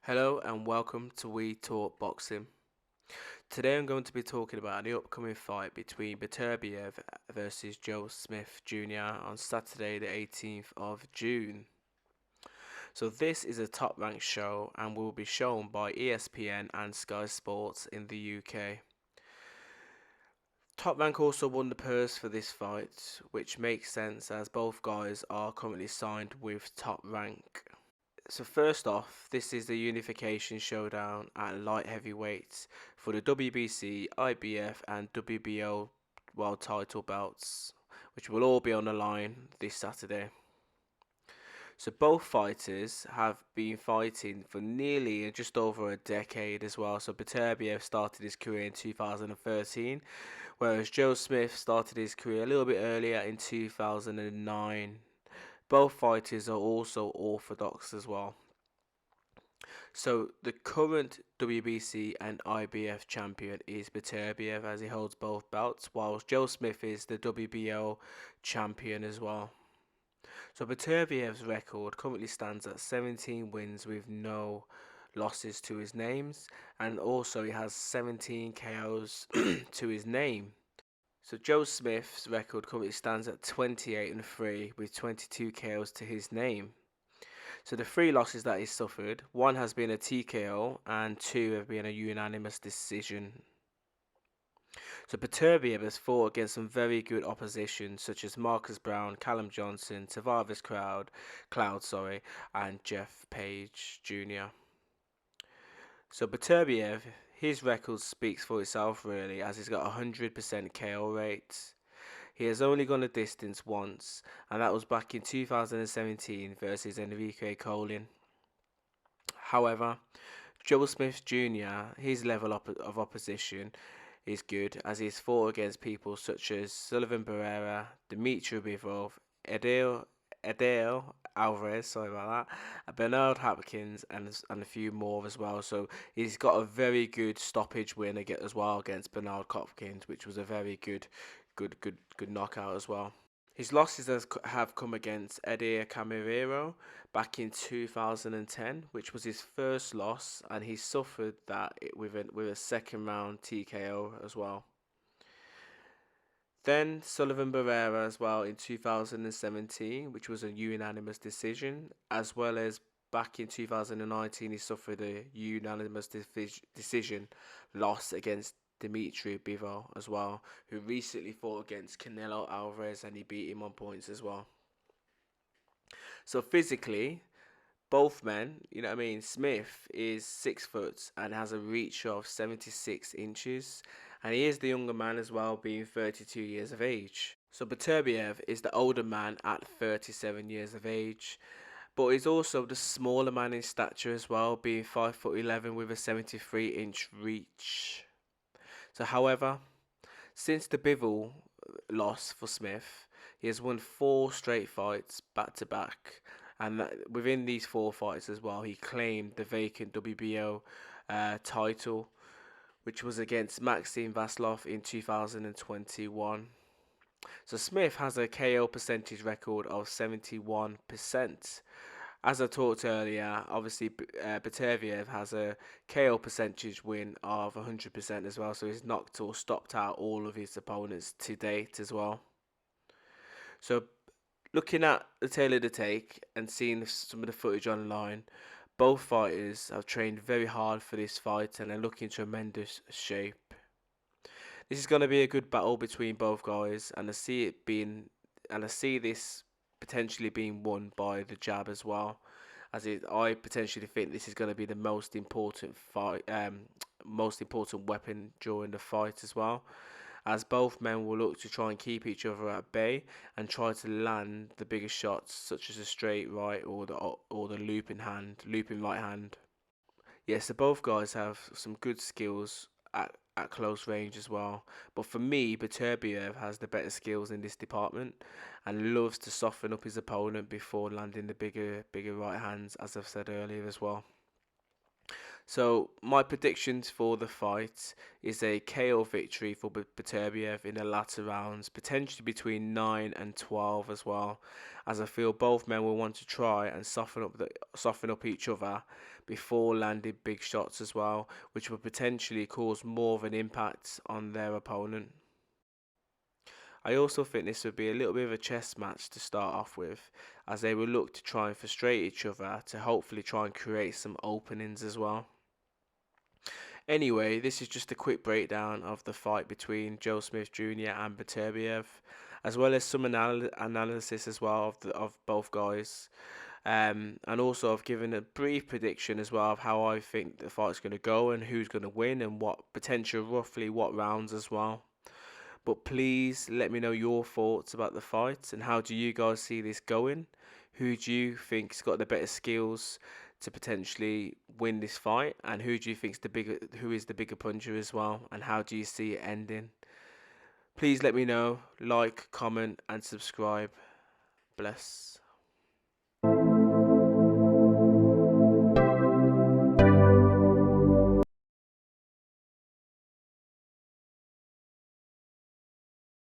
Hello and welcome to We Talk Boxing. Today I'm going to be talking about the upcoming fight between Beterbiev versus Joe Smith Jr. on Saturday the 18th of June. So this is a top ranked show and will be shown by ESPN and Sky Sports in the UK. Top Rank also won the purse for this fight, which makes sense as both guys are currently signed with Top Rank. So first off, this is the Unification showdown at light heavyweight for the WBC, IBF and WBO world title belts, which will all be on the line this Saturday. So both fighters have been fighting for nearly just over a decade as well. So Beterbiev started his career in 2013, whereas Joe Smith started his career a little bit earlier in 2009. Both fighters are also orthodox as well. So the current WBC and IBF champion is Beterbiev as he holds both belts, whilst Joe Smith is the WBO champion as well. So Beterbiev's record currently stands at 17 wins with no losses to his names, and also he has 17 KOs to his name. So Joe Smith's record currently stands at 28-3 with 22 KOs to his name. So the three losses that he suffered, one has been a TKO and two have been a unanimous decision. So Beterbiev has fought against some very good opposition such as Marcus Brown, Callum Johnson, Tavares Cloud, and Jeff Page Jr. So Beterbiev, his record speaks for itself really, as he's got a 100% KO rate. He has only gone a distance once, and that was back in 2017 versus Enrique Colin. However, Joe Smith Jr., his level of opposition is good, as he's fought against people such as Sullivan Barrera, Dimitri Bivol, Adele Alvarez, sorry about that, Bernard Hopkins, and a few more as well. So he's got a very good stoppage win as well against Bernard Hopkins, which was a very good knockout as well. His losses have come against Eddie Camarero back in 2010, which was his first loss, and he suffered that with a second round TKO as well. Then Sullivan Barrera as well in 2017, which was a unanimous decision, as well as back in 2019 he suffered a unanimous decision loss against Dimitri Bivol as well, who recently fought against Canelo Alvarez and he beat him on points as well. So physically, both men, you know what I mean, Smith is 6 foot and has a reach of 76 inches, and he is the younger man as well, being 32 years of age. So Beterbiev is the older man at 37 years of age, but he's also the smaller man in stature as well, being 5'11" with a 73-inch reach. So, however, since the Bivol loss for Smith, he has won 4 straight fights back to back, and within these 4 fights as well, he claimed the vacant WBO title, which was against Maxim Vaslov in 2021. So Smith has a KO percentage record of 71%. As I talked earlier, obviously Beterbiev has a KO percentage win of 100% as well, so he's knocked or stopped out all of his opponents to date as well. So looking at the tail of the take and seeing some of the footage online, both fighters have trained very hard for this fight and are looking tremendous shape. This is going to be a good battle between both guys, and I see this potentially being won by the jab as well, I potentially think this is going to be the most important weapon during the fight as well, as both men will look to try and keep each other at bay and try to land the bigger shots, such as a straight right or the looping right hand. Yes, so both guys have some good skills at close range as well. But for me, Beterbiev has the better skills in this department and loves to soften up his opponent before landing the bigger right hands, as I've said earlier as well. So my predictions for the fight is a KO victory for Beterbiev in the latter rounds, potentially between 9 and 12 as well, as I feel both men will want to try and soften up each other before landing big shots as well, which will potentially cause more of an impact on their opponent. I also think this would be a little bit of a chess match to start off with, as they will look to try and frustrate each other to hopefully try and create some openings as well. Anyway, this is just a quick breakdown of the fight between Joe Smith Jr. and Beterbiev, as well as some analysis as well of both guys. And also I've given a brief prediction as well of how I think the fight's going to go and who's going to win and what potential roughly what rounds as well. But please let me know your thoughts about the fight and how do you guys see this going? Who do you think's got the better skills to potentially win this fight, and who do you think's who is the bigger puncher as well, and how do you see it ending? Please let me know, like, comment, and subscribe. Bless.